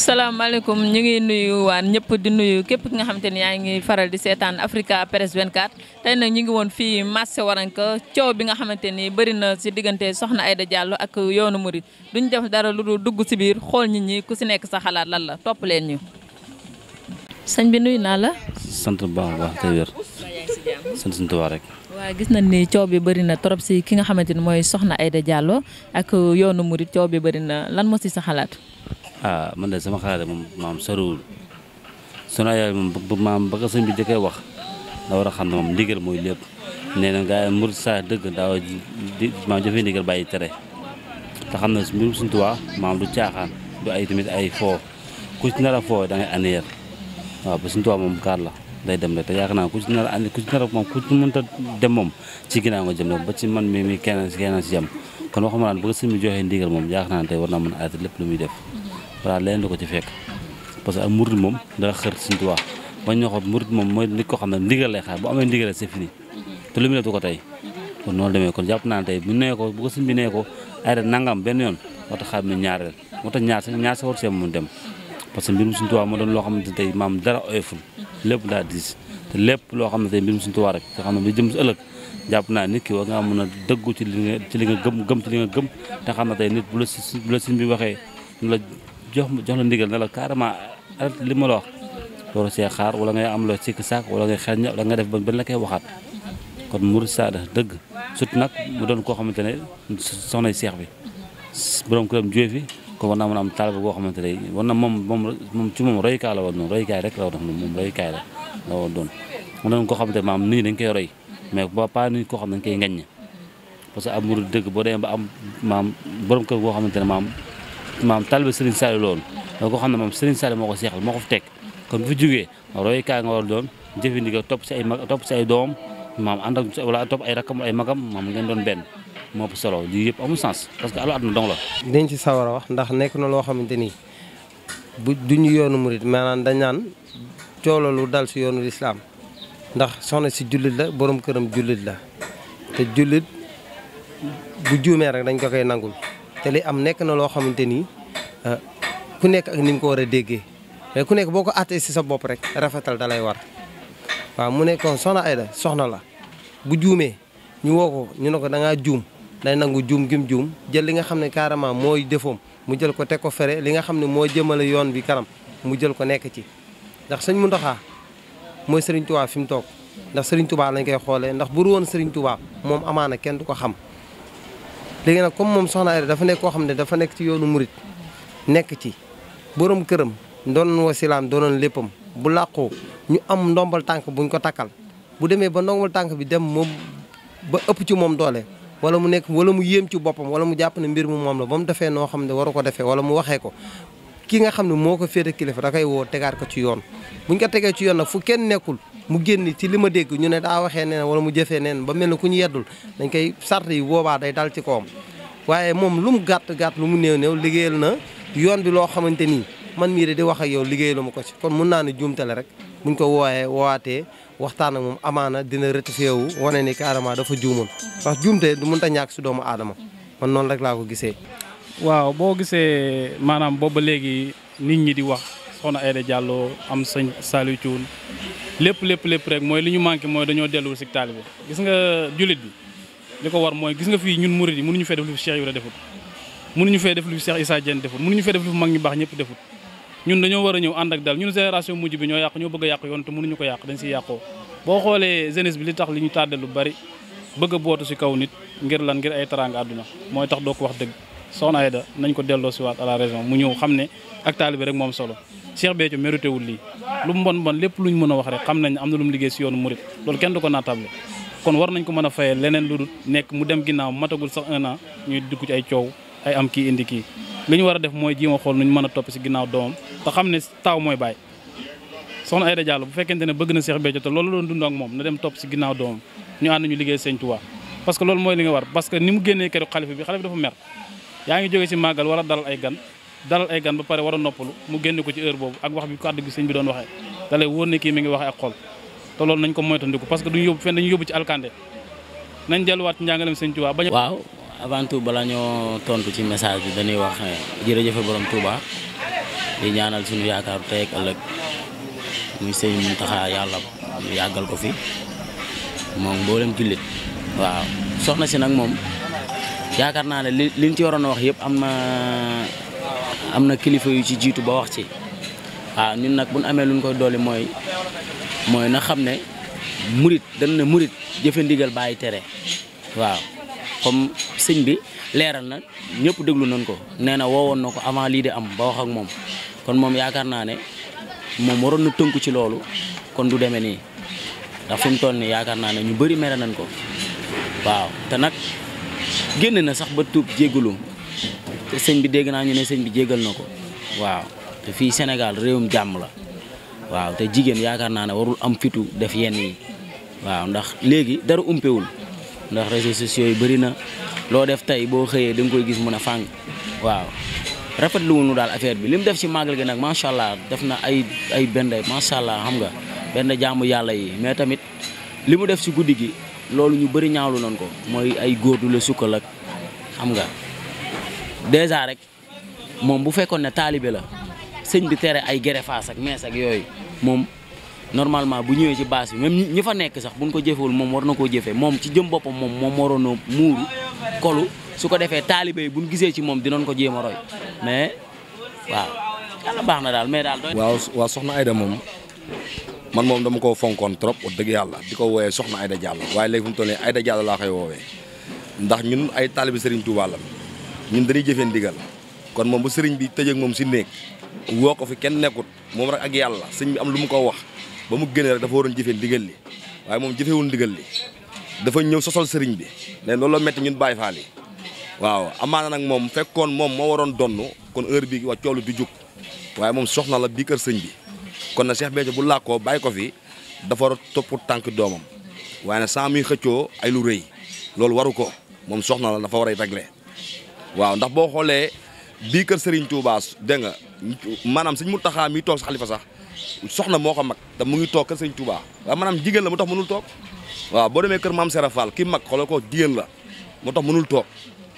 salaamaaleykum ñu ngi nuyu waan ñëpp di nuyu képp ki nga xamante ni yaa ngi faral di seetaan Africa Presse 24 tey nag ñu ngi woon fii marché Waranka coow bi nga xamante ni bëri na si diggante Sokhna Aïda Diallo ak yoonu Mouride duñ def dara lu dul dugg si biir xool nit ñi ku si nekk sa xalaat lan la topp leen ñu. sëñ bi nuyu naa la. sant bu baax a baax te wér. sant suñu Tuubaa rek. waaw gis nañ ni coow bi bëri na trop si ki nga xamante ni mooy Sokhna Aïda Diallo ak yoonu Mouride coow bi bëri na lan moo si sa xalaat. man de sama xalaat moom maam soriwul sunu yaay moom maam ba ko sëñ bi jëkkee wax da war a xam ne moom ndigal mooy lépp nee na gars yi murid saa dëgg daaw di maam jëfee ndigal bàyyi tere te xam ne mbirum Sëñ Tuubaa maam du caaxaan du ay tamit ay foo ku ci nar a foo da ngay anéer waaw ba Sëñ Tuubaa moom kaar la day dem rek te yaakaar naa ku ci nar a moom ku ci mënta dem moom ci ginnaaw nga jëm rek ba ci man mi kenn si yem kon waxuma naan bëgg sëñ bi joxee ndigal moom yaakaar naa tey war naa mën a arrêté lépp lu muy def voilà leneen du ko ci fekk parce que ak murid moom dara xër Sëñ Tuubaa bañ ñoo xam murid moom mooy nit ko xam ne ndigal lay xaar bu amee ndigal c'est fini te lu mu def du ko tey kon noonu demee kon jàpp naa tey bu nee ko bu ko sëñ bi nee ko Aïda nangam benn yoon moo tax xaar ne ñaareel moo tax ñaar sa war see mun dem parce que mbirum Sëñ Tuubaa moo doon loo xam ne tey maam dara oyoful lépp daa diis te lépp loo xam ne tey mbirum Sëñ Tuubaa rek nga xam ne bi jëm si ëllëg jàpp naa nit ki war ngaa mën a dëggu ci li nga gëm ci li nga gëm te xam ne tey nit bu la sëñ bi waxee la jox la ndigal ne la carrément arrêté li ma la wax loolu see xaar wala ngay am loo sikk saak wala ngay xel wala nga def ba la koy waxaat kon murid saada dëgg surtout nag mu doon koo xamante ne soxnay seex bi borom këram jóge fi kon war naa mën a am taalibe boo xamante ne war na moom ci moom royukaay la woon noonu royukaay rek la woon moom royukaay la woon doon mu doon koo xamante ne maam nit ñi dañ koy roy mais ba pas nit koo xam ne dañ koy ngañ parce que am murid dëgg boo demee ba am maam borom kër boo xamante ne maam taalibe Serigne Saliou loolu da ko xam ne moom Serigne Saliou moo ko seexal moo ko fi teg kon bu fi jógee royukaay nga war doon jëfandikoo topp si ay mag topp si ay doom maam ànd ak wala topp ay rakkam ay magam maam ngeen doon benn moo ëpp solo lii yëpp amul sens parce que alu àdduna dong la. dañ ci sawar a wax ndax nekk na loo xamante ni bu duñu yoonu murit maanaam dañ naan coolalu dal si yoonu lislaam ndax soxna si jullit la borom këram jullit la te jullit bu juumee rek dañ ko koy nangul. te li am nekk na loo xamante ni ku nekk ak ni nga ko war a déggee mais ku nekk boo ko àttee si sa bopp rek rafetal da lay war waaw mu nekkoon Soxna Aïda soxna la bu juumee ñu woo ko ñu ne ko da ngaa juum day nangu juum gim juum jël li nga xam ne carrément mooy defoom mu jël ko teg ko fere li nga xam ne moo jëmale yoon bi kanam mu jël ko nekk ci ndax sëñ Mountakha mooy Serigne Touba fi mu toog ndax Serigne Touba lañ koy xoolee ndax bu ru woon Serigne Touba moom amaana kenn du ko xam. léegi nag comme moom Soxna Aïda dafa nekk koo xam ne dafa nekk ci yoonu murit nekk ci borom këram doonoon wasilaam doonoon léppam bu làqoo ñu am ndombal tànk buñ ko takkal bu demee ba ndombal tànk bi dem moom ba ëpp ci moom doole wala mu nekk wala mu yéem ci boppam wala mu jàpp ne mbir mu moom la ba mu defee noo xam ne waru ko defee wala mu waxee ko ki nga xam ne moo ko féete kilifa da koy woo tegaat ko ci yoon buñ ko tegee ci yoon nag fu kenn nekkul mu génn ci li ma dégg ñu ne daa waxee neen wala mu jëfee neen ba mel ne ku ñu yeddul dañ koy sart yi boobaa day dal ci kawam waaye moom lu mu gàtt lu mu néew liggéeyal na yoon bi loo xamante nii man mii de di wax ak yow liggéeyalu ma ko ci kon mun naa ne juumtale rek buñ ko woowaatee waxtaan ak moom amaana dina rectifié wu wane ni carrément dafa juumoon ndax juumte du mënta ñàkk si doomu aadama man noonu rek laa ko gisee. waaw boo gisee maanaam booba léegi nit ñi di wax Soxna Aïda Diallo am sëñ Saliou Thioune lépp rek mooy li ñu manqué mooy dañoo delluwul si taalibe gis nga jullit bi li ko war mooy gis nga fii ñun murid yi mënuñu fee def lu fi Cheikh Ibra defut mënuñu fee def lu fi Cheikh Issa Diène defut mënuñu fee def lu fi mag ñu baax ñëpp defut ñun dañoo war a ñëw ànd ak dal ñun génération mujj bi ñoo bëgg a yàq yoon te mënuñu ko yàq dañ siy yàqoo boo xoolee jeunesse bi li tax li ñu tàddee lu bari bëgg a bootu si kaw nit ngir ay teraanga àdduna mooy tax doo ko wax dëgg Soxna Aïda nañ ko delloo si waat à la raison mu ñëw xam ne ak taalibe rek moom solo Cheikh Béthio mérité wul lii lu mu bon lépp luñ mën a wax rek xam nañ am na lu mu liggéey si yoonu murit loolu kenn du ko naatable kon war nañ ko mën a fayee leneen lu dul nekk mu dem ginnaaw matagul sax 1 an ñuy dugg ci ay coow ay am kii indi kii li ñu war a def mooy jéem a xool nuñ mën a topp si ginnaaw doomam te xam ne taaw mooy baay Soxna Aïda Diallo bu fekkente ne bëgg na Cheikh Béthio te loolu doon dund ak moom na dem topp si ginnaaw doomam ñu ànd ñu liggéey Sëñ Tuubaa parce que loolu mooy li nga war parce que ni mu génnee keroog xalifa bi dafa mer yaa ngi jóge si màggal war a dalal ay gan ba pare war a noppalu mu génne ko ci heure boobu ak wax bi kàddu gi sëñ bi doon waxee da lay wóor ne kii mi ngi waxee ak xol te loolu nañ ko moytandiku parce que duñu yóbbu fenn dañu yóbbu ci alkande nañ delluwaat ci njàngalem Sëñ Tuubaa waaw avant tout bala ñoo tontu ci message bi dañuy wax jërëjëfe borom Touba di ñaanal suñu yaakaaru tey ak ëllëg muy sëñ Mountakha yàlla yàggal ko fi moom mboolem jullit waaw soxna si nag moom yaakaar naa ne liñ ci waroon a wax yëpp am na kilifa yu ci jiitu ba wax ci waaw ñun nag buñ amee luñ koy dolli mooy na xam ne murit dañ ne murit jëfe ndigal bàyyi tere waaw comme sëñ bi leeral na ñëpp déglu nañ ko nee na woowoon na ko avant lii di am ba wax ak moom kon moom yaakaar naa ne moom waroon na tënku ci loolu kon du demee nii ndax fi mu toll nii yaakaar naa ne ñu bëri mere nañ ko waaw te nag génn na sax ba tuub jéggalu te sëñ bi dégg naa ñu ne sëñ bi jéggal na ko waaw te fii Sénégal réewum jàmm la waaw te jigéen yaakaar naa ne warul am fitu def yenn yi waaw ndax léegi dara umpewul ndax réseaux sociaux yi bëri na loo def tey boo xëyee da nga koy gis mun a fàng waaw rafetlu wuñu daal affaire bi li mu def ci màggal gi nag macha allah def na ay benn macha allah xam nga benn jaamu yàlla yi mais tamit li mu def ci guddi gi loolu ñu bëri ñaawlu nañ ko mooy ay góor du la sukkal ak xam nga dèjà rek moom bu fekkoon ne taalibe la sëñ bi tere ay gerefaas ak mees ak yooyu moom normalement bu ñëwee ci base bi même ñi fa nekk sax buñ ko jëfewul moom war na koo jëfee moom ci jëm boppam moom waroon a muuru kolu su ko defee taalibe yi buñ gisee ci moom dinañ ko jéem a roy mais waaw yàlla baax na daal mais daal doy. waaw soxna Aïda moom man moom dama ko fonkoon trop wax dëgg yàlla di ko woowee soxna Aïda Diallo waaye léegi fu mu toll nii Aïda Diallo laa koy woowee ndax ñun ay taalibe Serigne Touba la ñun dañuy jëfee ndigal kon moom bu Serigne bi tëjee ak moom si néeg woo ko fi kenn nekkut moom rek ak yàlla sëñ bi am lu mu ko wax ba mu génnee rek dafa waroon jëfee ndigal li waaye moom jëfewul ndigal li dafa ñëw sosol Serigne bi mais loolu la métti ñun Baye Fall yi waaw amaana nag moom fekkoon moom moo waroon donn kon heure bi waa coolu du jug waaye moom soxna la bii kër sëñ bi kon na Cheikh Béthio bu làkkoo bàyyi ko fi dafa war a topp tànk doomam waaye nag sans muy xëccoo ay lu rëy loolu waru ko moom soxna la dafa war a régler waaw ndax boo xoolee bii kër Serigne Touba dégg nga maanaam sëñ Mountakha mi toog si xalifa sax soxna moo ko mag te mu ngi toog kër Serigne Touba waaye maanaam jigéen la mu tax mënul toog waaw boo demee kër Maam Sera Fall ki mag xoolal ko jigéen la moo tax mënul toog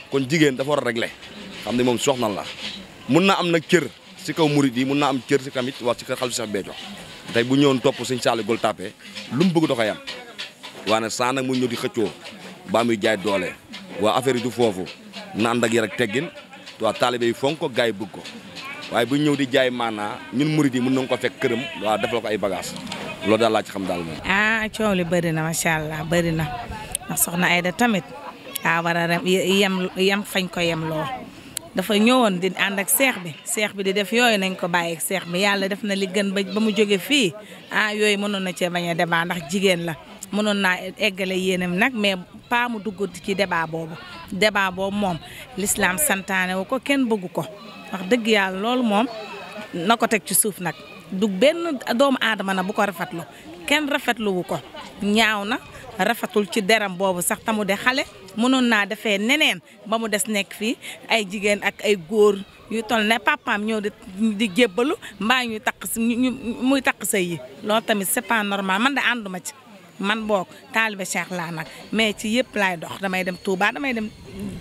kon jigéen dafa war a régler xam ne moom soxna la mun naa am nag cër si kaw murid yi mun naa am cër si tamit wax si kër xalifa Cheikh Béthio tey bu ñëwoon topp sëñ Saliou Gueye Tapé lu mu bëgg da koy am waaye nag saa nag mu ñëw di xëccoo baa muy jaay doole waa affaire yi du foofu na ànd ak yar ak teggin waa taalibe yi fonk ko gars yi bëgg ko waaye bu ñëw di jaay maanaa ñun murid yi mën nañu ko fekk këram waa defal ko ay bagage loolu daal laa ci xam daal moom. coow li bëri na macha allah bëri na ndax soxna Aïda tamit war a yem fañ ko yem loo dafa ñëwoon di ànd ak seex bi di def yooyu nañ ko bàyyi ak seex bi yàlla def na li gën ba mu jóge fii yooyu mënoon na cee bañ a débat ndax jigéen la mënoon naa eggale yéenam nag mais pas mu dugg ci débat boobu moom l'islam santaane wu ko kenn bëggu ko wax dëgg yàlla loolu moom na ko teg ci suuf nag du benn doomu aadama na bu ko rafetlu kenn rafetlu wu ko ñaaw na rafetul ci deram boobu sax tamu de xale mënoon naa defee neneen ba mu des nekk fii ay jigéen ak ay góor yu toll ne papaam ñëw di jébbalu mbaa ñuy takk muy takk sëy yi loolu tamit c'est pas normal man de ànduma ci man boog taalibe Cheikh laa nag mais ci yëpp laay dox damay dem Touba damay dem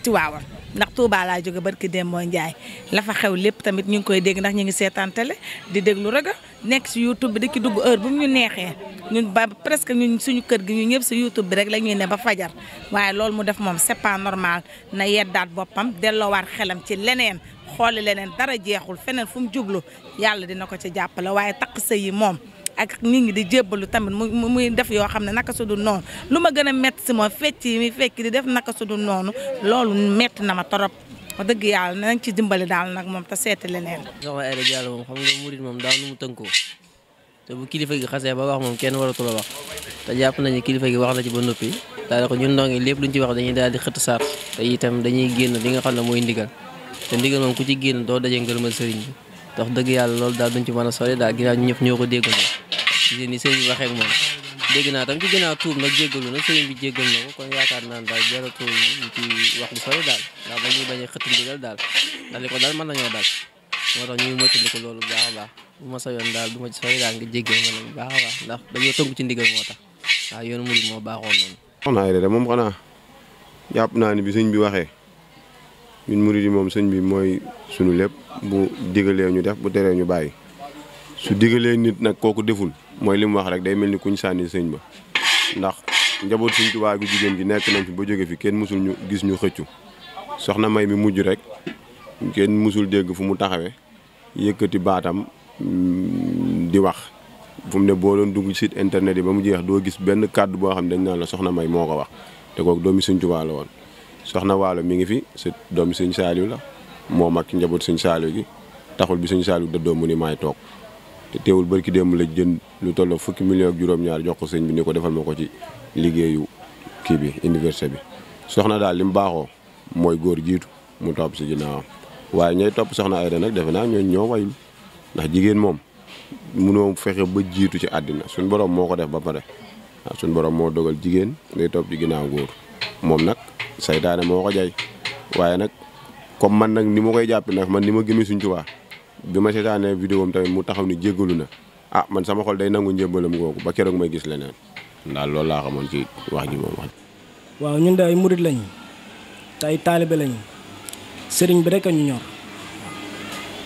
Tiwaawan ndax Touba laa jóge barki Demba Ndiaye la fa xew lépp tamit ñu ngi koy dégg ndax ñu ngi seetaan télé di déglu rajo nekk si YouTube bi di ki dugg heure bu mu ñu neexee ñun ba presque ñun suñu kër gi ñu ñëpp si YouTube bi rek la ñuy ne ba fajar waaye loolu mu def moom c'est pas normal na yeddaat boppam delloowaat xelam ci leneen xooli leneen dara jeexul feneen fu mu jublu yàlla dina ko ci jàppale waaye takk sëy yi moom ak nit ñi di jébbalu tamit muy def yoo xam ne naka su dul noonu lu ma gën a métti si moom fecc yi muy fekk di def naka su dul noonu loolu métti na ma torop wax dëgg yàlla nañ ci dimbali daal nag moom te seeti leneen. soxna Aïda Diallo moom xam nga murid moom daaw nu mu tënkoo te bu kilifa gi xasee ba wax moom kenn waratul a wax te jàpp nañu kilifa gi wax na ci ba noppi daal ko ñun ndongi lépp luñ ci wax dañuy daal di xëtt saat te itam dañuy génn li nga xam ne mooy ndigal te ndigal moom ku ci génn doo daje ngërëmal sëriñ bi wax dëgg yàlla loolu daal duñ ci mën a sori daal ginnaaw ñu ñëpp ñoo ko déggandoo ci ni sëriñ bi waxee ak moom dégg naa tam ci ginnaaw tuub nag jéggalu nag sëriñ bi jéggal na ko kon yaakaar naan daal jaratul ñu ci wax lu sori daal ndax dañuy bañ a xëtt ndigal daal ndax li ko daal mën nañoo daal moo tax ñuy moytandiku loolu bu baax a baax bu ma sa yoon daal du ma ci sori daal nga jéggal ma bu baax a baax ndax dañoo tënku ci ndigal moo tax waaw yoonu murid moo baaxoon noonu. soxna Aïda de moom xanaa jàpp naa ni bi sëñ bi waxee ñun murid yi moom sëñ bi mooy sunu lépp bu digalee ñu def bu teree ñu bàyyi su digalee nit nag kooku deful mooy li mu wax rek day mel ni kuñ sànni sëñ ba ndax njaboot Sëñ Tuubaa gu jigéen gi nekk nañ fi ba jóge fi kenn musul ñu gis ñu xëccu soxna May mi mujj rek kenn musul dégg fu mu taxawee yëkkati baatam di wax fu mu ne boo doon dugg site internet yi ba mu jeex doo gis benn kàddu boo xam ne dañ naan la soxna May moo ko wax te kooku doomi Sëñ Tuubaa la woon soxna Waalo mi ngi fi sa doomi Sëñ Saaliw la moo mag ci njaboot Sëñ Saaliw gi taxul bi Sëñ Saaliw dëddoo mu ni maay toog te teewul barki démb la jënd lu toll fukki million ak juróom-ñaar jox ko sëñ bi ni ko defal ma ko ci liggéeyu kii bi université bi soxna daal li mu baaxoo mooy góor jiitu mu topp si ginnaawam waaye ñooy topp soxna Aïda nag defe naa ñooñu ñoo wayul ndax jigéen moom munoo fexe ba jiitu ci àddina suñ borom moo ko def ba pare waaw suñ borom moo dogal jigéen ngay topp ci ginnaaw góor moom nag saytaane moo ko jay waaye nag comme man nag ni ma koy jàppi nag man ni ma gëmee Sëñ Tuubaa bi ma seetaanee vidéo am tamit mu taxaw ni jéggalu na man sama xol day nangu njébbalam googu ba keroog may gis leneen daal loolu laa xamoon ci wax ji moom wax. waaw ñun de ay murit lañu te ay taalibe lañu sëriñ bi rek a ñu ñor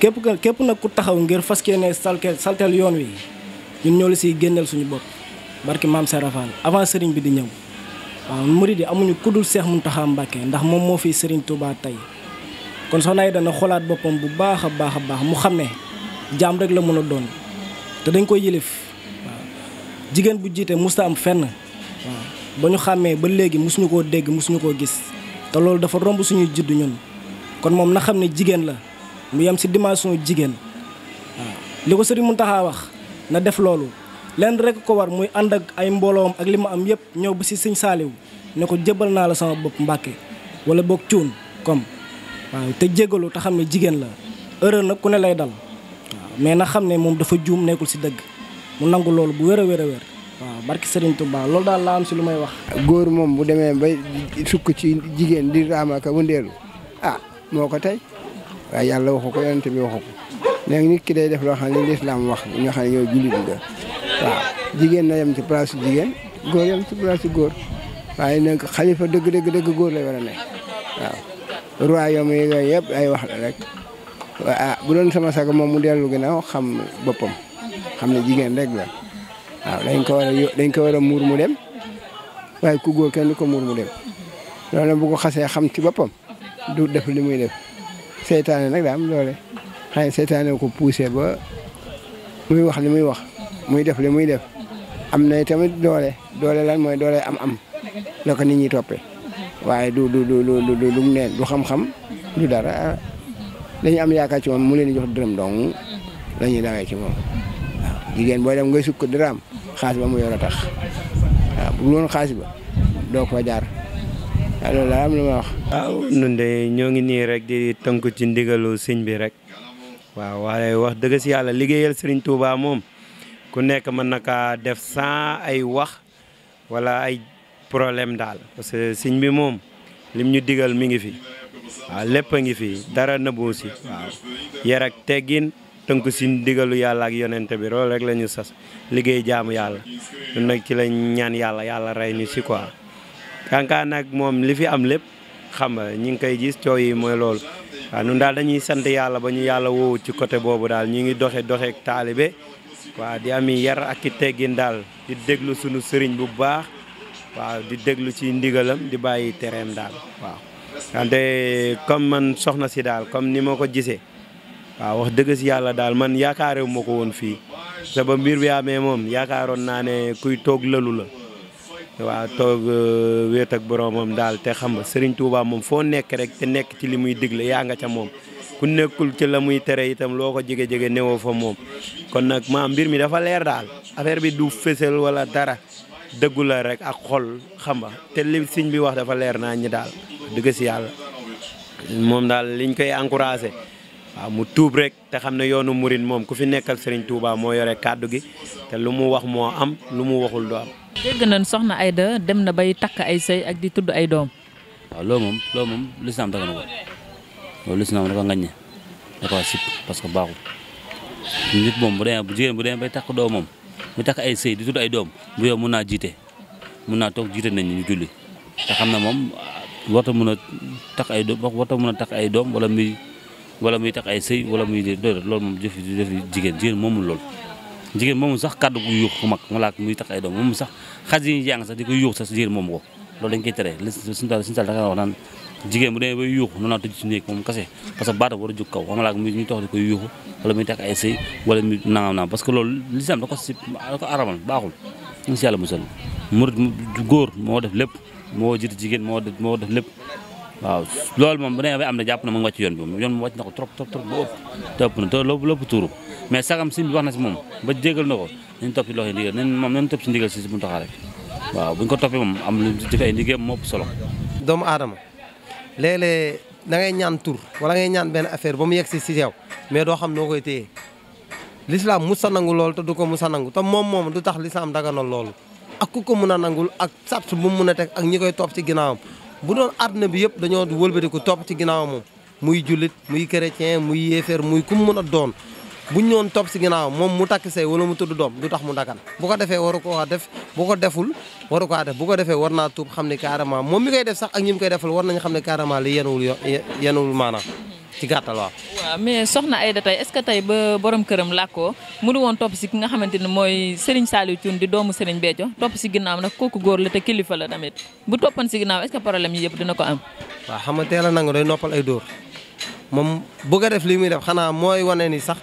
képp nag ku taxaw ngir fas yéene salteel yoon wi ñun ñoo la siy génneel suñu bopp barki maam Serap Fall avant sëriñ bi di ñëw waaw murit yi amuñu kuddul Seex Muntaxa Mbàkke ndax moom moo fi sëriñ Touba tey. kon soxna Aïda na xoolaat boppam bu baax a baax mu xam ne jaam rek la mën a doon te dañ koy yilif waaw jigéen bu jiite musta am fenn waaw ba ñu xàmmee ba léegi musuñu koo dégg musuñu koo gis te loolu dafa romb suñuy juddu ñun kon moom na xam ne jigéen la mu yem si dimension jigéen waaw li ko sëriñ Muntaxa wax na def loolu leen rek ko war muy ànd ak ay mbooloom ak li ma am yëpp ñëw ba si sëñ Saaliw ne ko jébal naa la sama bopp Mbàkke wala boog cuun comme waaw te jégalu te xam ne jigéen la erreur nag ku ne lay dal waaw mais na xam ne moom dafa juum nekkul si dëgg mu nangu loolu bu wér a wér waaw barki Serigne Touba loolu daal laa am si lu may wax. góor moom bu demee bay sukk ci jigéen di raamaka wëndeelu moo ko tey waaye yàlla waxu ko yonent bi waxu ko léegi nit ki day def loo xam ne lislaam wax ñoo xam ne yow jullit nga waaw jigéen na yem ci place su jigéen góor yem ci place su góor waaye nag xalifa dëgg góor lay war a nekk waaw. royaume yi yooyu yëpp ay wax la rek bu doon sama sago moom mu dellu ginnaaw xam boppam xam ne jigéen rek la waaw dañ ko war a muur mu dem waaye ku góor kenn du ko muur mu dem loolu nag bu ko xasee xam ci boppam du def li muy def seytaane nag daa am doole xëy seytaane ko poussé ba muy wax li muy wax muy def li muy def am na tamit doole lan mooy doole am la ko nit ñi toppee waaye du neen du xam-xam du dara dañu am yaakaar ci moom mu leen di jox dërëm dong la ñuy dawee ci moom waaw jigéen booy dem ngay sukk dërëm xaalis ba mu yor a tax waaw bu loon xaalis ba doo ko jaar waaw loolu laa am lu ma wax. waaw ñun de ñoo ngi nii rek di tënku ci ndigalu sëñ bi rek waaw waaye wax dëgg si yàlla liggéeyal Serigne Touba moom ku nekk mën na kaa def sans ay wax wala ay problème daal parce que sëñ bi moom lim ñu digal mi ngi fi waaw lépp a ngi fi dara nëbbu si waaw yar ak teggin tënku si digalu yàlla ak yonente bi loolu rek la ñu sas liggéey jaamu yàlla ñun nag ci lañ ñaan yàlla rey ñu si quoi. kankaa nag moom li fi am lépp xam nga ñi ngi koy gis coow yi mooy loolu waaw ñun daal dañuy sant yàlla ba ñu yàlla woowu ci côté boobu daal ñu ngi doxeek taalibe waaw di ami yar ak i teggin daal di déglu sunu sëriñ bu baax waaw di déglu ci ndigalam di bàyyi tereem daal waaw. wante comme man soxna si daal comme ni ma ko gisee waaw wax dëgg si yàlla daal man yaakaarewu ma ko woon fii te ba mbir bi amee moom yaakaaroon naa ne kuy toog lalu la. waaw toog wéet ak boromam daal te xam nga Serigne Touba moom foo nekk rek te nekk ci li muy digle yaa nga ca moom ku nekkul ci la muy tere itam loo ko jege newoo fa moom. kon nag mbir mi dafa leer daal affaire bi du fësal wala dara dëggu la rek ak xol xam nga te li sëñ bi wax dafa leer naa ñi daal dëgg si yàlla moom daal liñ koy encouragé waaw mu tuub rek te xam ne yoonu murit moom ku fi nekkal Serigne Touba moo yore kàddu gi te lu mu wax moo am lu mu waxul doo am. dégg nañ soxna Aïda dem na bay takk ay sëy ak di tudd ay doom. waaw loolu moom lislaam daga na ko loolu lislaam dafa ngaññe da ko sip parce que baaxul nit moom bu jigéen bu demee bay takk doom moom mu takk ay sëy di tudd ay doom bu yow mun naa toog jiite nañ ñu julli te xam na moom warta mën a tax ay doom warta mën a tax ay doom wala muy tax ay sëy wala muy doy loolu moom jëfi jigéen moomul loolu jigéen moomul sax kàddu gu yuux ku mag wala muy tax ay doom moomul sax xaj yi jàng sax di ko yuux sax jigéen moomu ko loolu dañ koy tere suñu taal da nga wax naan jigéen bu demee bay yuuxu noonu tëj ci néeg moom kase parce que baata war a jóg kaw xamala muy ñuy tox di koy yuuxu wala muy tax ay sëy wala muy nangam parce que loolu lislaam da ko aramal baaxul ñu si yàlla musal murit góor moo def lépp moo jiite jigéen moo def lépp waaw loolu moom bu demee bay am na jàpp na mu ngi wàcc yoon bi yoon mu wàcc na ko trop ba ëpp na te lépp tuuru mais sagam si bi wax na si moom ba jégal na ko nañ topp ci loxo ndigal nañ topp ci ndigal si bu taxaa rek waaw buñ ko toppee moom am lu def ay liggéeyam moo ëpp solo doomu aadama léeg-léeg da ngay ñaan tur wala ngay ñaan benn affaire ba mu yegg si yow mais doo xam noo koy téye l'islam musa nangu loolu te du ko musa nangu te moom du tax l'islam daganal loolu ak ku ko mun a nangul ak sart bu mu mun a teg ak ñi koy topp ci ginnaawam bu doon àdduna bi yëpp dañoo wëlbatiku topp ci ginnaawam moom muy jullit muy chrétien muy yéeféer muy ku mu mun a doon buñ ñoon topp si ginnaaw moom mu takk say wala mu tudd doom du tax mu dagan bu ko defee waru ko def bu ko deful waru ko def bu ko defee war naa tuub xam ne carrément moom mi koy def sax ak ñi mu koy defal war nañu xam ne carrément li yenuwul maanaam ci gàttal waaw. waaw mais soxna Aïda tey est-ce que tey ba borom këram làkkoo mënu woon topp si ki nga xamante ne mooy Serigne Saliou Thioune di doomu Serigne Béthio topp si ginnaaw nag kooku góor la te kilifa la tamit bu toppan si ginnaaw est-ce que problème yi yëpp dina ko am. waaw xam nga teel a nangu day noppal ay dóor moom bu ko def li muy def xanaa mooy wane ni sax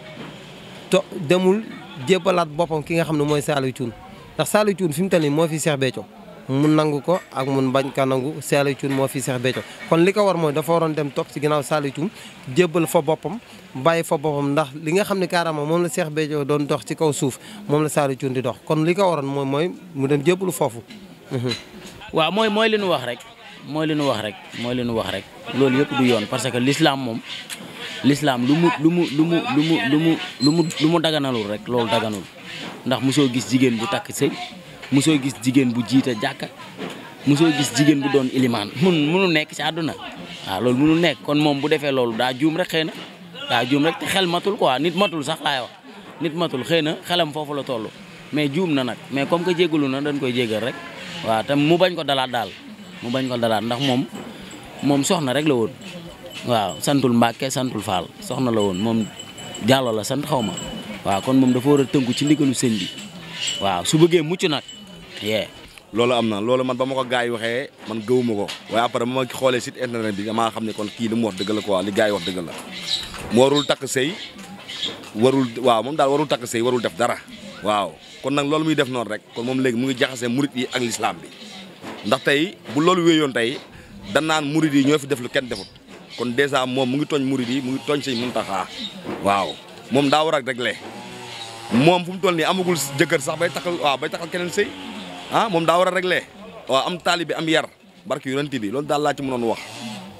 demul jébbalaat boppam ki nga xam ne mooy Saliou Thioune ndax Saliou Thioune fi mu toll nii moo fi Cheikh Béthio mun nangu ko ak mun bañ ka nangu Saliou Thioune moo fi Cheikh Béthio kon li ko war mooy dafa waroon dem topp ci ginnaaw Saliou Thioune jébbal fa boppam bàyyi fa boppam ndax li nga xam ne carrément moom la Cheikh Béthio doon dox ci kaw suuf moom la Saliou Thioune di dox kon li ko waroon mooy mu dem jébbalu foofu. waaw mooy li nu wax rek loolu yëpp du yoon parce que l'islam moom. l'islam lu mu daganalul rek loolu daganul ndax mosoo gis jigéen bu takk sëy mosoo gis jigéen bu jiite jàkka mosoo gis jigéen bu doon ilimaan munu nekk ci àdduna waaw loolu munu nekk kon moom bu defee loolu daa juum rek xëy na daa juum rek te xel matul quoi nit matul sax laay wax nit matul xëy na xelam foofu la toll mais juum na nag mais comme que jégalu na dañ koy jégal rek waaw te mu bañ ko dalaat daal ndax moom soxna rek la woon. waaw santul Mbàkke santul Faal soxna la woon moom Diallo la sant xaw ma waaw kon moom dafa war a tënku ci ndigalu sëñ bi waaw su bëggee mucc nag yee. loolu am na loolu man ba ma ko gars yi waxee man gëwuma ko waaye après ba ma xoolee site internet bi damaa xam ne kon kii li mu wax dëgg la quoi li gars yi wax dëgg la mu warul takk sëy moom daal warul takk sëy warul def dara waaw kon nag loolu muy def noonu rek kon moom léegi mu ngi jaxase murit yi ak l'islam bi ndax tey bu loolu wéyoon tey dan naan murit yi ñoo fi def lu kenn defut kon dèjà moom mu ngi tooñ murid yi mu ngi tooñ Sëñ Muntaxa waaw moom daa war a réglé moom fu mu toll nii amagul jëkkër sax bay taxal keneen sëy moom daa war a réglé waaw am taalibe am yar barki yonent bi loolu daal laa ci mënoon wax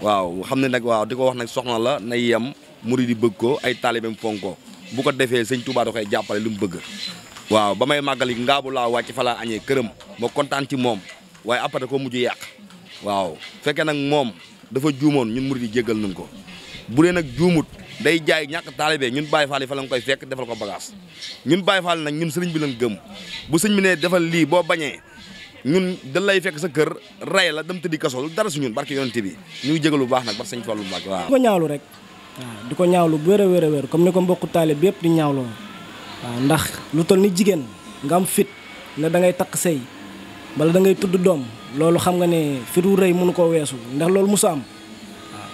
waaw xam ne nag waaw di ko wax nag soxna la na yem murid yi bëgg ko ay taalibeem fonk ko bu ko defee Sëñ Tuubaa da koy jàppale li mu bëgg waaw ba may màggali ngaabu laa wàcc fa laa añee këram ma kontaan ci moom waaye après ko mujj yàq waaw fekkee nag moom dafa juumoon ñun murid yi jéggal nañ ko bu dee nag juumut day jaay ñàkk taalibe ñun Baay Faal yi fa la nga koy fekk defal ko bagage ñun Baay Faal nag ñun sëriñ bi lañ gëm bu sëñ bi ne defal lii boo bañee ñun dañ lay fekk sa kër ray la dem tëddi kaso dara su ñun barke yonent bi ñu ngi jégal bu baax nag bar sëñ Fallu Mbàkke waaw. di ko ñaawlu rek waaw di ko ñaawlu bu wér comme ni ko mbokku taalibe yëpp di ñaawloo waaw ndax lu toll ni jigéen nga am fit ne da ngay takk sëy bala da ngay tudd doom loolu xam nga ne fit wu rëy mënu koo weesu ndax loolu musu am waaw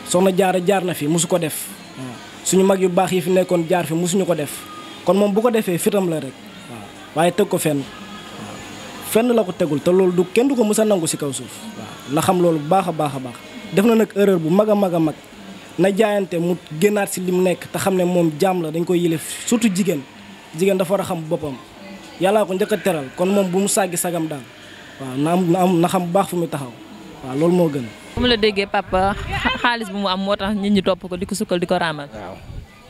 soxna jaar na fi musu ko def waaw suñu mag yu baax yi fi nekkoon jaar fi musuñu ko def kon moom bu ko defee fitam la rek waaw waaye teg ko fenn waaw fenn la ko tegul te loolu kenn du ko mës a nangu si kaw suuf waaw na xam loolu bu baax a baax def na nag erreur bu mag a mag na jaayante mu génnaat si lim nekk te xam ne moom jaam la dañ koy yilif surtout jigéen dafa war a xam boppam yàllaa ko njëkk a teral kon moom bu mu sàggi sagam daal waaw na xam bu baax fu muy taxaw waaw loolu moo gën. bu mu la déggee papa xaalis bu mu am moo tax nit ñi topp ko di ko sukkal di ko raamal. waaw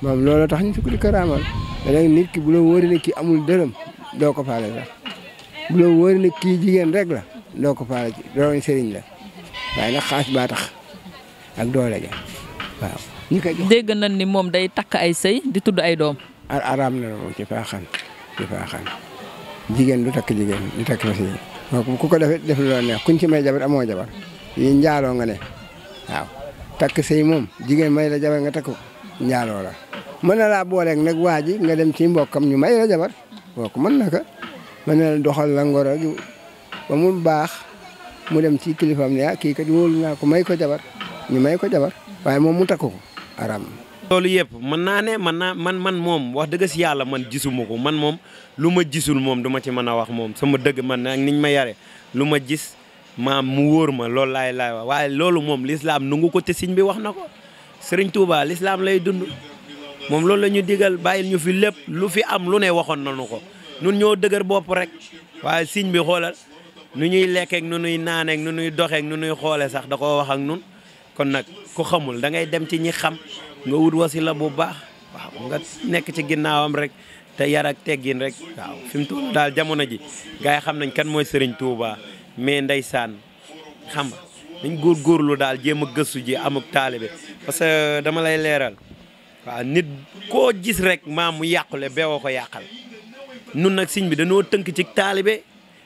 moom loolu tax ñu sukk di ko raamal te nag nit ki bu la wóoree ne kii amul dërëm doo ko faale sax bu la wóoree ne kii jigéen rek la doo ko faale ci doon sëriñ la waaye nag xaalis baa tax ak doole ja waaw. ñu koy dégg nañ ni moom day takk ay sëy di tudd ay doom. araam na moom ci faaxaan jigéen du takk jigéen du takk fa sëy ku ko def lu la neex kuñ ci may jabar amoo jabar yi njaaloo nga ne waaw takk sëy moom jigéen may la jabar nga takk njaaloo la mën na laa booleeg nag waa ji nga dem ci mbokkam ñu may la jabar kooku mën na ko mën na la doxal la ngoro gi ba mu baax mu dem ci kilifaam ne kii kat wóolu naa ko may ko jabar ñu may ko jabar waaye moom mu takk ko aram loolu yëpp mën naa ne man moom wax dëgg si yàlla man gisuma ko man moom lu ma gisul moom duma ci mën a wax moom sama dëgg man ak niñ ma yare lu ma gis maam mu wóor ma loolu laay wax waaye loolu moom lislaam nungu ko te siñ bi wax na ko Sëriñ Tuuba lislaam lay dund moom loolu la ñu digal bàyyil ñu fi lépp lu fi am lu ne waxoon nañu ko nun ñoo dëgër bopp rek waaye siñ bi xoolal nu ñuy lekkeek nu nuy naaneek nu nuy doxeek nu nuy xoole sax da koo wax ak nun kon nag ku xamul da ngay dem ci ñi xam nga wut wasila bu baax waaw nga nekk ci ginnaawam rek te yar ak teggin rek waaw fi mu toll daal jamono ji gars yi xam nañ kan mooy Sëriñ Tuuba mais ndeysaan xam nga dañ góorgóorlu daal jéem a gëstu ji amuk taalibe parce que dama lay leeral waaw nit koo gis rek maam mu yàqule beewoo ko yàqal nun nag siñ bi dañoo tënk ci taalibe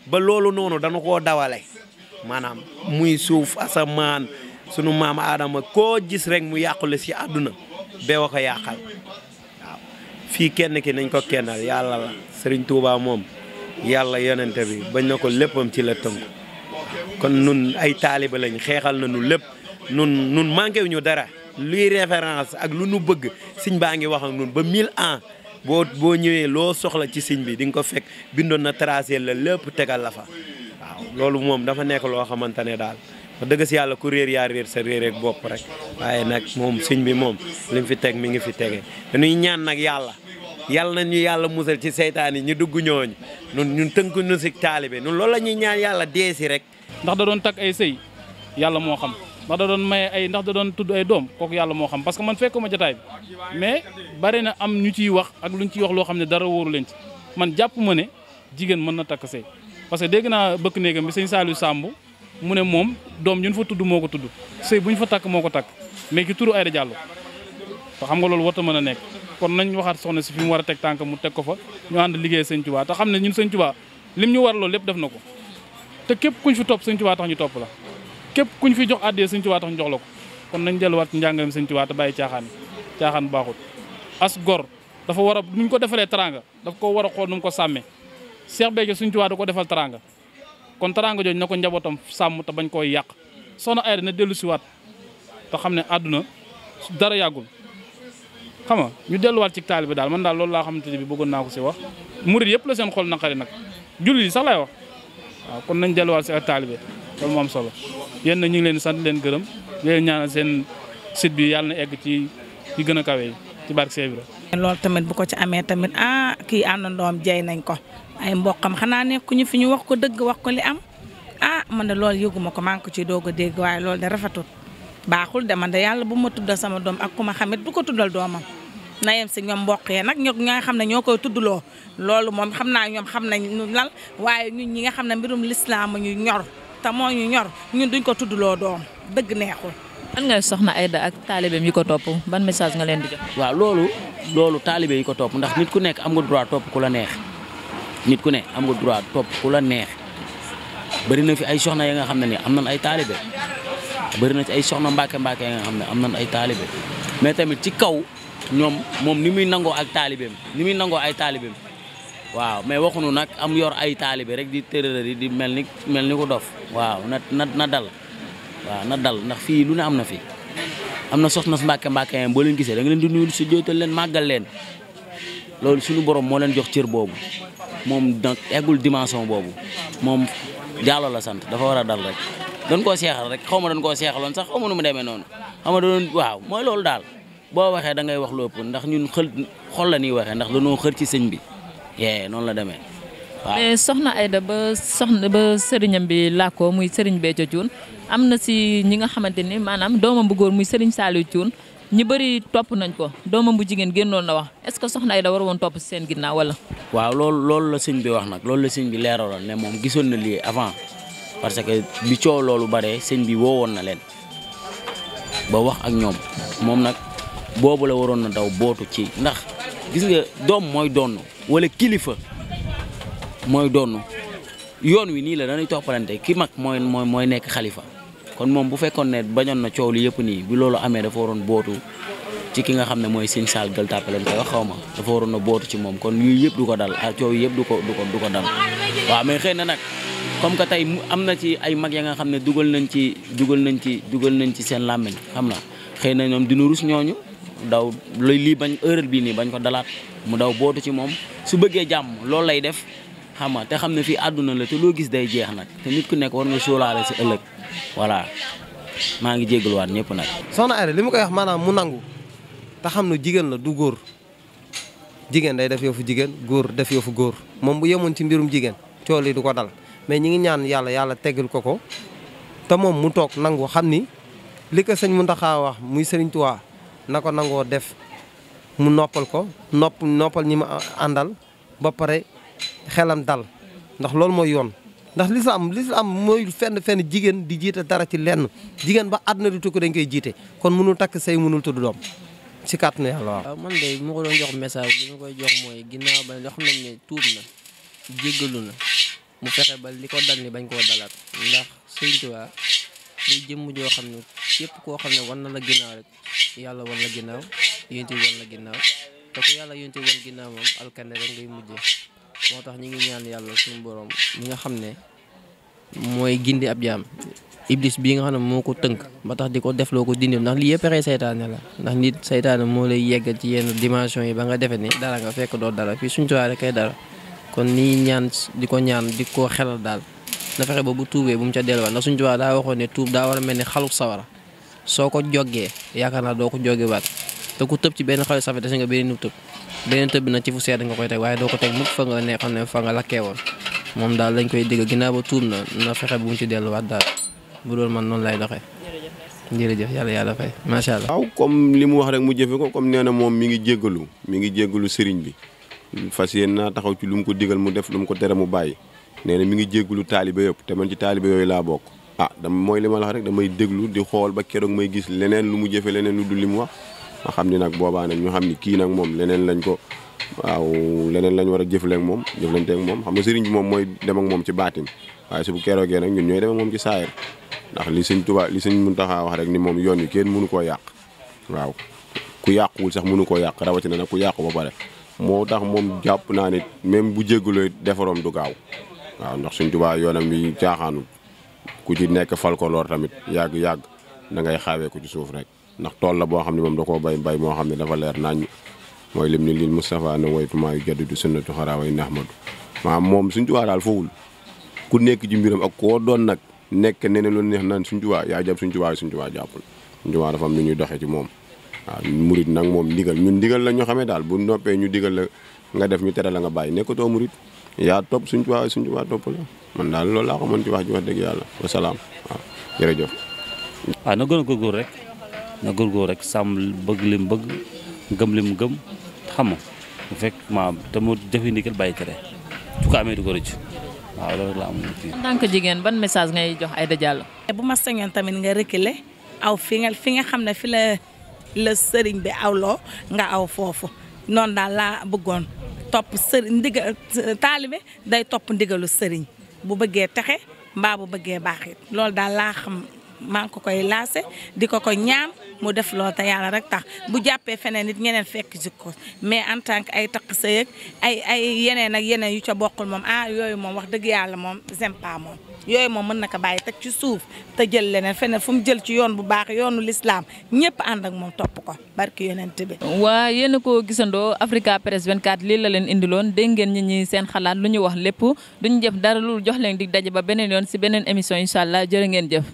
ba loolu noonu dañu koo dawale maanaam muy suuf asamaan sunu maam Adama koo gis rek mu yàqule si àdduna beewoo ko yàqal waaw fii kenn ki nañ ko kennal yàlla la Sëriñ Tuuba moom yàlla yonente bi bañ na ko léppam ci la tënk kon nun ay taaliba lañ xeexal nañu lépp nun manqué wuñu dara luy référence ak lu nu bëgg siñ baa ngi wax ak nun ba 1000 ans boo ñëwee loo soxla ci siñ bi di nga ko fekk bindoon na tracé la lépp tegal la fa waaw loolu moom dafa nekk loo xamante ne daal wax dëgg si yàlla ku réer yaa réer sa réer ak bopp rek waaye nag moom siñ bi moom li mu fi teg mi ngi fi tege dañuy ñaan nag yàlla nañu yàlla musal ci seytaan yi ñu dugg ñooñu ñun tënk ñu si taalibe ñun loolu la ñuy ñaan yàlla deesi rek ndax da doon takk ay sëy yàlla moo xam ndax da doon maye ay ndax da doon tudd ay doom kooku yàlla moo xam parce que man fekkuma jotaay bi mais bari na am ñu ciy wax ak luñ ciy wax loo xam ne dara wóoru leen ci man jàpp ma ne jigéen mën na takk sëy parce que dégg naa bëkk néegam bi sëñ Saliou Samb mu ne moom doom ñun fa tudd moo ko tudd sëy bu ñu fa takk moo ko takk mais ki turu Aïda Diallo te xam nga loolu warta mën a nekk kon nañ waxaat soxna si fi mu war a teg tànk mu teg ko fa ñu ànd liggéey sëñ Tuubaa te xam ne ñun sëñ Tuubaa lim ñu war loolu lépp def na ko te képp kuñ fi topp sëñ Tuubaa tax ñu topp la képp kuñ fi jox àddee sëñ Tuubaa tax ñu jox la ko kon nañ delluwaat ci njàngaleem sëñ Tuubaa te bàyyi caaxaan baaxut as gor dafa war a nuñ ko defalee taranga daf ko war a xool nu mu ko sàmmee Cheikh Béthio sëñ Tuubaa da ko defal taranga kon taranga jooju na ko njabootam sàmm te bañ koy yàq soxna Aïda na dellu siwaat te xam ne àdduna dara yàggul xam nga ñu delluwaat ci taalibe daal man daal loolu laa xamante ne bi bëggoon naa ko si wax murid yëpp la seen xol naqari nag jullit yi sax lay wax waaw kon nañ delluwaat si ak taalibe loolu moo am solo yéen na ñu ngi leen di sant leen gërëm leen ñaanal seen site bi yàlla na egg ci gën a kawe yi ci barke Seex Ibra loolu tamit bu ko ci amee tamit kii àndandoom jey nañ ko ay mboqam xanaa nekkuñu fi ñu wax ko dëgg wax ko li am man de loolu yëguma ko maa ngi ko ci doog a dégg waaye loolu de rafetul baaxul de man de yàlla bu ma tuddal sama doom ak ku ma xamit du ko tuddal doomam na yem si ñoom mboq yee nag ñoo nga xam ne ñoo koy tuddloo loolu moom xam naa ñoom xam nañ lan waaye ñun ñi nga xam ne mbirum lislaam ñu ñor te moo ñu ñor ñun duñ ko tuddloo doom dëgg neexul. lan ngay soxna Aïda ak taalibeem yi ko topp ban message nga leen di jox. waaw loolu taalibe yi ko topp ndax nit ku nekk am nga droit topp ku la neex nit ku ne am nga droit topp ku la neex bëri na fi ay soxna yi nga xam ne ni am nañ ay taalibe bëri na ci ay soxna mbàkke yi nga xam ne am nañ ay taalibe mais tamit ci kaw moom ni muy nangoo ak taalibeem ni muy nangoo ay taalibeem waaw mais waxuñu nag am yor ay taalibe rek di tërërër yi di mel ni ko dof waaw na dal waaw na dal ndax fii lu ne am na fi am na soxna mbàkke yam boo leen gisee da nga leen di nuyu si jooytal leen màggal leen loolu suñu borom moo leen jox cër boobu moom nag eggul dimension boobu moom Diallo la sant dafa war a dal rek doon koo seexal rek xaw ma doon koo seexaloon sax xaw ma nu mu demee noonu xaw ma doon waaw mooy loolu daal boo waxee da ngay wax lu ëpp ndax ñun xol la ñuy waxee ndax dañoo xër ci sëñ bi noonu la demee waaw. mais soxna Aïda ba sëriñam bi làkkoo muy sëriñ Béthio Thioune am na si ñi nga xamante ni maanaam doomam bu góor muy sëriñ Saliou Thioune ñu bëri topp nañ ko doomam bu jigéen génnoon na wax est-ce que soxna Aïda war woon topp si seen ginnaaw wala. waaw loolu la sëñ bi wax nag loolu la sëñ bi leeraloon ne moom gisoon na lii avant parce que bi coow loolu bare sëñ bi woowoon na leen ba wax ak ñoom moom nag boobu la waroon na daw bootu ci ndax gis nga doom mooy donn wala kilifa mooy donn yoon wi nii la dañuy toppalante ki mag mooy nekk xalifa kon moom bu fekkoon ne bañoon na coow li yëpp nii bi loolu amee dafa waroon bootu ci ki nga xam ne mooy Sëñ Saal Gueule Tapée lañ koy wax xaw ma dafa waroon a bootu ci moom kon yii yëpp du ko dal coow yi yëpp du ko dal waaw mais xëy na nag comme que tey am na ci ay mag ya nga xam ne dugal nañ ci seen làmmiñ xam na xëy na ñoom dina rus ñooñu daw lii bañ heure bii nii bañ ko dalaat mu daw bootu ci moom su bëggee jàmm loolu lay def xam nga te xam ne fii àdduna la te loo gis day jeex nag te nit ku nekk war nga sóolaale si ëllëg voilà maa ngi jégaluwaat ñëpp nag. Sokhna Aïda li mu koy wax maanaam mu nangu te xam ne jigéen la du góor jigéen day def yëfu jigéen góor def yëfu góor moom bu yemoon ci mbirum jigéen coow li du ko dal mais ñi ngi ñaan yàlla teggal ko te moom mu toog nangu xam ni li ko sëñ Mountakha wax muy Sëriñ Tuubaa na ko nangoo def mu noppal ko noppal ñi ma àndal ba pare xelam dal ndax loolu mooy yoon ndax lislaam mooy fenn jigéen di jiite dara ci lenn jigéen ba àdduna di tukki dañ koy jiite kon mënul takk say mënul tudd doom ci kàttanu yàlla waaw. man de bu ma ko doon jox message bi ma koy jox mooy ginnaaw ba xam nañ ne tuub na jéggalu na mu fexe ba li ko dal ni bañ koo dalaat ndax Sëriñ Tuubaa luy jëmm joo xam ne képp koo xam ne wan na la ginnaaw rek yàlla wan la ginnaaw yonent bi wan la ginnaaw te ku yàlla yonent bi wan ginnaaw moom alkande rek ngay mujjee moo tax ñi ngi ñaan yàlla suñu borom mi nga xam ne mooy gindi ab jaam iblis bii nga xam ne moo ko tënk ba tax di ko def loo ko dindi ndax lii yëpp pexe saytaane la ndax nit saytaane moo lay yeggal ci yenn dimension yi ba nga defee ni dara nga fekk doo dara fii suñu tuwaay rek kay dara kon nii ñaan di ko xelal daal na fexe ba bu tuubee bu mu ca delluwaat ndax suñu tuwaay daa waxoon ne tuub daa war a mel ni xalu sawara soo ko jógee yaakaar naa doo ko jógewaat te ku tëb ci benn xalu safara des nga beneen tëb bi nag ci fu sedd nga koy teg waaye doo ko teg mukk fa nga ne xam ne fa nga lakkee woon moom daal lañ koy digg ginnaaw ba tuub na fexe bu mu ci delluwaat daal bu doon man noonu lay doxee. jërëjëf yàlla fay macha allah. waaw comme li mu wax rek mu jëfe ko comme nee na moom mi ngi jéggalu sëriñ bi fas yéen naa taxaw ci lu mu ko digal mu def lu mu ko tere mu bàyyi nee na mi ngi jéggalu taalibe yëpp te man ci taalibe yooyu laa bokk. mooy li ma la wax rek damay déglu di xool ba keroog may gis leneen lu mu jëfe leneen lu dul li mu wax ma xam ni nag boobaa nag ñu xam ni kii nag moom leneen lañ war a jëflante ak moom xam nga sëriñ bi moom mooy dem ak moom ci baatin waaye su bu keroogee nag ñun ñooy dem ak moom ci saayir ndax li sëñ Mountakha wax rek ni moom yoon wi kenn mënu koo yàq waaw ku yàquwul sax mënu koo yàq rawatina nag ku yàqu ba pare moo tax moom jàpp naa ne même bu jéggaloo defaroom du gaaw waaw ndax sëñ Tuubaa yoonam bi caaxaanul ku ci nekk fal ko loor tamit yàgg da ngay xaawee ko ci suuf rek ndax tool la boo xam ne moom da koo bay moo xam ne dafa leer naññ mooy lim ni lil Moustapha na waytumaa yu jaddidu sunnatu xaraaway nahmadu maanaam moom Sëñ Tuubaa daal foogul ku nekk ci mbiram ak koo doon nag nekk neneen lu neex naan Sëñ Tuubaa yaa jàpp Sëñ Tuubaa jàppul Sëñ Tuubaa dafa am nu ñuy doxee ci moom waaw murit nag moom ñun ndigal la ñu xamee daal bu noppee ñu digal la nga def ñu tere la nga bàyyi nekkatoo murit yaa topp Sëñ Tuubaa topp la man daal loolu laa xamoon ci wax ji wax dëgg yàlla wasalaam waaw jërëjëf. na gën a góorgóor rek na góorgóor rek sàmm bëgg lim bëgg gëm lim gëm xam nga bu fekk te mu jëfe ndigal bàyyi tere su ko amee du ko rëcc waaw loolu la am. en tant que jigéen ban message ngay jox Aïda Diallo. bu ma sañoon tamit nga reculer aw fi nga xam ne fi la sëriñ bi awloo nga aw foofu noonu daal laa bëggoon topp ndigal taalibe day topp ndigalu sëriñ bu bëggee texe mbaa bu bëggee baax it loolu daal laa xam maa ngi ko koy laase di ko ñaan mu def loolu te yàlla rek tax bu jàppee feneen nit ñeneen fekk ci ko mais en tant que ay takk sëy ak ay yeneen ak yeneen yu ca bokkul moom yooyu moom wax dëgg yàlla moom j'aime pas moom yooyu moom mën na ko bàyyi teg ci suuf te jël leneen feneen fu mu jël ci yoon bu baax yoonu lislaam ñëpp ànd ak moom topp ko barki yonent bi. waa yéen a ko gisandoo Africa Press 24 lii la leen indiloon dégg ngeen ñi seen xalaat lu ñu wax lépp duñu jëf dara lu jox leen dig daje ba beneen yoon si beneen émission incha allah jërë ngeen jëf.